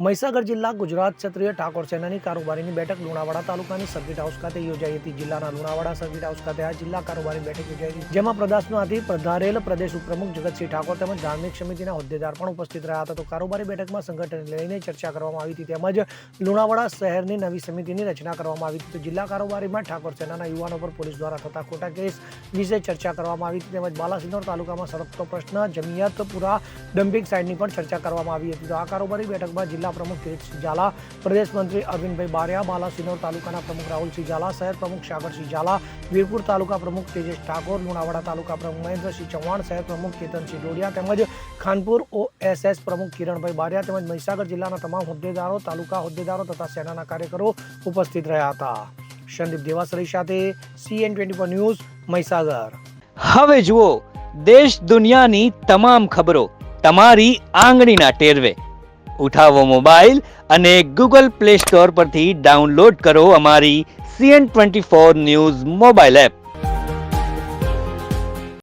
મહીસાગર જિલ્લા ગુજરાત ક્ષત્રિય ઠાકોર સેનાની કારોબારીની બેઠક લુણાવાડા તાલુકાની સર્કિટ હાઉસ ખાતે યોજાઈ હતી. જિલ્લાના લુણાવાડા સર્કિટ હાઉસ ખાતે આ જિલ્લા કારોબારી બેઠક યોજાઈ હતી, જેમાં પ્રદેશમાંથી પધારેલ પ્રદેશ ઉપપ્રમુખ જગતસિંહ ઠાકોર તેમજ ધાર્મિક સમિતિના હોદ્દેદાર પણ ઉપસ્થિત રહ્યા હતા. તો કારોબારી બેઠકમાં સંગઠનને લઈને ચર્ચા કરવામાં આવી હતી, તેમજ લુણાવાડા શહેરની નવી સમિતિની રચના કરવામાં આવી હતી. તો જિલ્લા કારોબારીમાં ઠાકોર સેનાના યુવાનો પર પોલીસ દ્વારા થતા ખોટા કેસ વિશે ચર્ચા કરવામાં આવી હતી, તેમજ બાલાસિનોર તાલુકામાં સળગતો પ્રશ્ન જમિયતપુરા ડમ્પિંગ સાઇટની પણ ચર્ચા કરવામાં આવી હતી. તો આ કારોબારી બેઠકમાં જિલ્લા પ્રમુખ કિરીટસિંહ ઝાલા, પ્રદેશ મંત્રી અરવિંદભાઈ બારિયા, બાલાસિનોર તાલુકાના પ્રમુખ રાહુલસિંહ ઝાલા, શહેર પ્રમુખ સાગરસિંહ ઝાલા, વીરપુર તાલુકા પ્રમુખ તેજેશ ઠાકોર, લુણાવાડા તાલુકા પ્રમુખ મહેન્દ્રસિંહ ચૌહાણ, શહેર પ્રમુખ કેતનસિંહ ડોડિયા તેમજ ખાનપુર OSS પ્રમુખ કિરણભાઈ બારિયા તેમજ મહીસાગર જિલ્લાના તમામ હોદ્દેદારો, તાલુકા હોદ્દેદારો તથા સેનાના કાર્યકરો ઉપસ્થિત રહ્યા હતા. સંદીપ દેવાસરી સાથે CN24 ન્યૂઝ, મહીસાગર. હવે જુઓ દેશ દુનિયાની તમામ ખબરો તમારી આંગળીના ટેરવે. ઉઠાવો મોબાઈલ અને Google Play Store પરથી ડાઉનલોડ કરો અમારી CN24 ન્યૂઝ મોબાઈલ એપ.